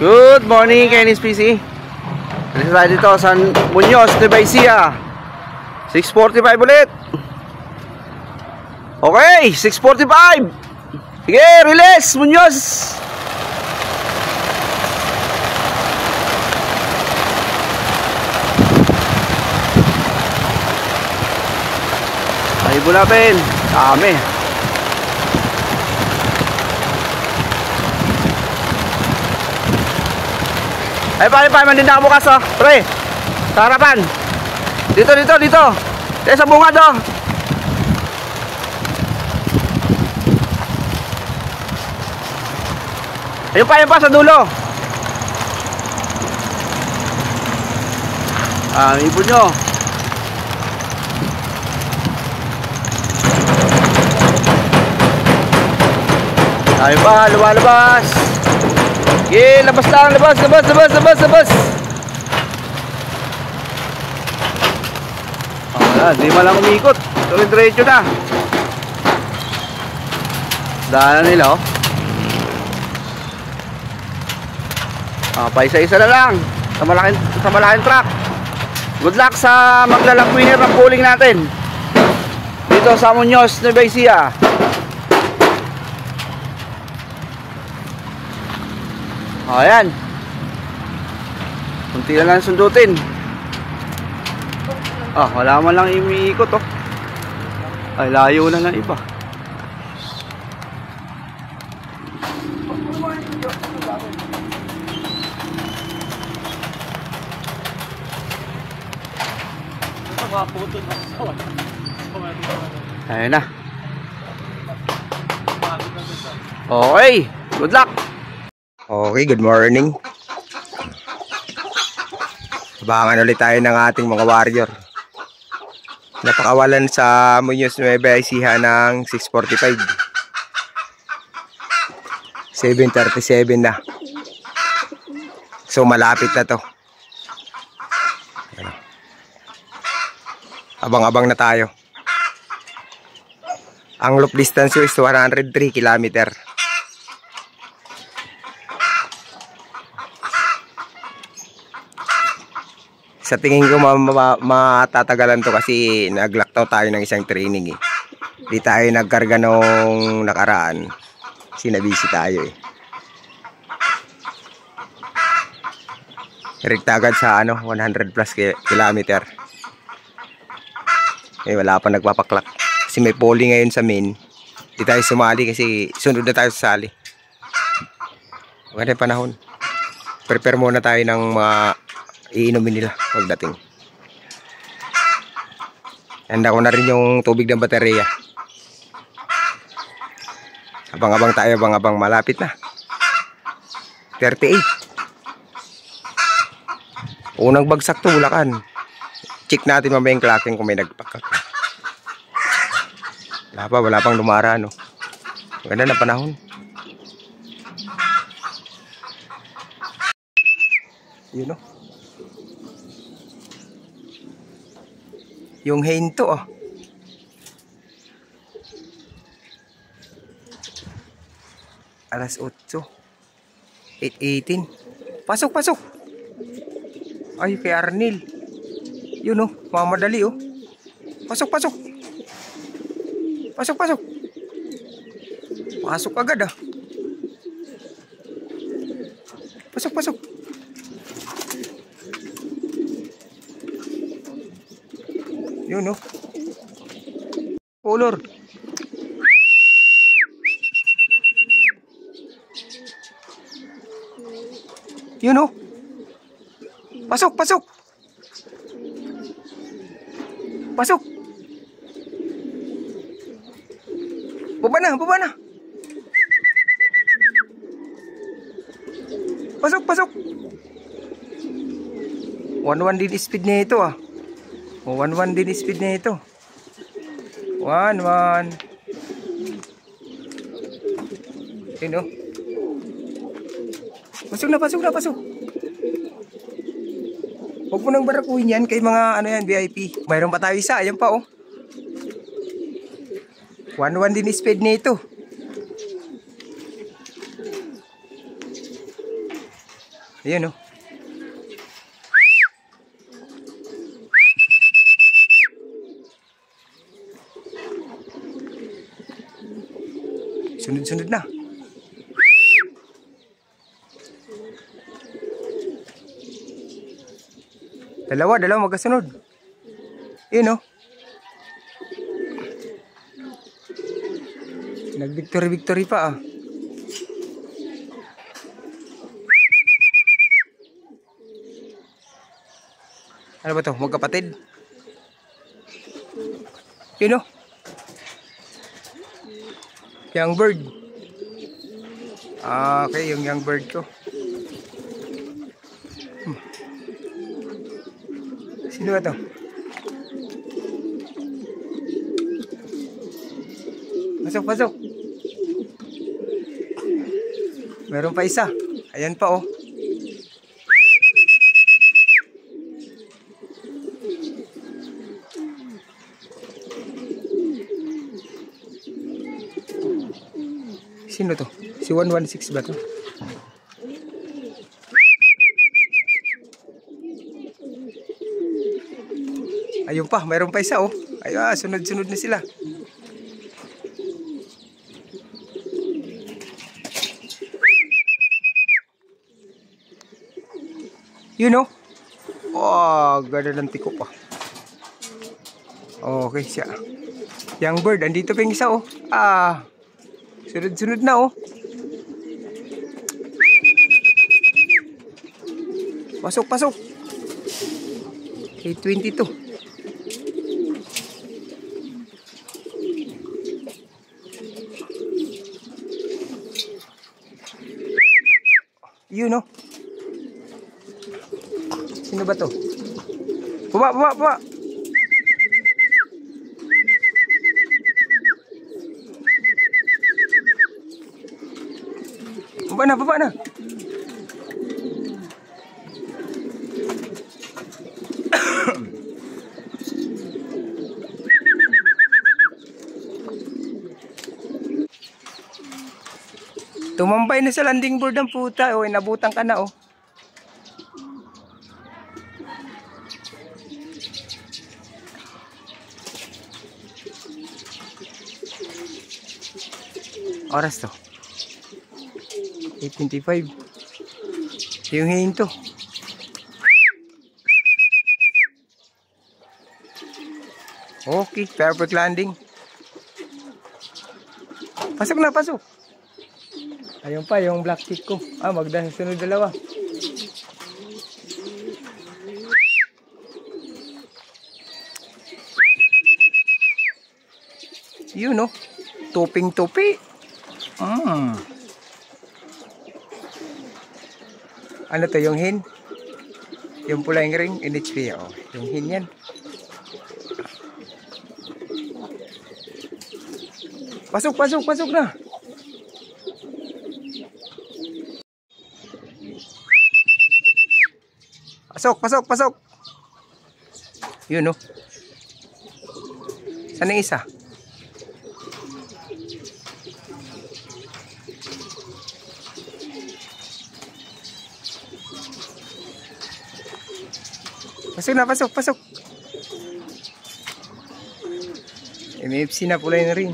Good morning, Kenny's PC. Dito tayo dito sa Muñoz, Nueva Ecija. 6:45 ulit. Okay, 6:45. Sige, release, Muñoz. Ay, bulapin. Dami. Ay, pa, mandinda ka bukas, oh. Pre, sa harapan. Dito. Dito sa bunga, do. Ayun pa, sa dulo. Ibon nyo. Ayun pa, lumalabas. Okay, labas lang, labas. Di malang umikot. Diretso na. Daanan nila, oh. Paisa-isa na lang sa malaking truck. Good luck sa maglalang winner ng pooling natin dito sa Muñoz, Nueva Ecija. Ayan. Kunti na lang sundutin. Wala man lang imiikot, oh. Ay, layo na ng iba. Ayan na. Okay, good luck. Okay, good morning. Abangan ulit tayo ng ating mga warrior. Napakawalan sa Muñoz, Nueva Ecija ng 6:45. 7:37 na. So malapit na to. Abang-abang na tayo. Ang loop distance is 103 km. Sa tingin ko matatagalan to kasi nag-lockdown tayo ng isang training, eh. Di tayo nagkarga nung nakaraan. Sinabisi tayo, eh. Rekta agad sa 100 plus kilometer. Eh, wala pa nagpapaklak. Kasi may polling ngayon sa main. Di tayo sumali kasi sunod na tayo sa sali. Maganda yung panahon. Prepare muna tayo ng mga iinumin nila pagdating. Handa ko na rin yung tubig ng baterya. Abang-abang tayo, abang-abang, malapit na. 38. Unang bagsak to, Bulacan. Check natin mamaya yung clocking kung may nagpakak. Wala pang lumara, no. Maganda na panahon. Yun, no. Yung hinto, oh. Alas 8. 8:18. Pasok. Ay, kay Arnil. Yun, oh. Mamadali, oh. Pasok. Pasok agad, ah. Pasok. Yun, oh. Color. Yun, oh. Pasok. Baba na. Pasok. 1-1 din speed niya ito, ah. 1-1 din speed niya ito. 1-1. Yun, oh. Pasok. Huwag mo nang barakuin yan kay mga VIP. Mayroon pa tayo isa. Ayan pa, oh. 1-1 din speed nito. Ayan oh. Sunod-sunod na. Dalawa magkasunod. Yun oh. Nag-victory pa ah. Ano ba to? Magkapatid? Yun oh. Young bird. Ah, okay, yung young bird ko. Sino ba to? Pasok. Meron pa isa. Ayan pa oh. Sino to? Si 116 ba to? Ayun pa, mayroon pa isa oh. Ay, sunod-sunod na sila. Yun oh. Oh, ganda ng tiko pa. Okay siya. Young bird, andito pa yung isa oh. Sunod-sunod na oh. Pasok. K22. Yun oh. Sino ba to? Baba. Baba na. Tumambay na sa landing board ang puta. O, inabutan ka na, oh. Oras to. 8:25. Yung hinto. Okay, perfect landing. Pasok na. Ayun pa yung black tick ko. Magdasunod dalawa. Yun no. Tuping-tupi. Ano to yung hin? Yung pula yung ring, NHP. Oh, yung hin yan. Pasok na. Pasok. Yun no. Saan yung isa? Pasok. MFC na pula yung ring.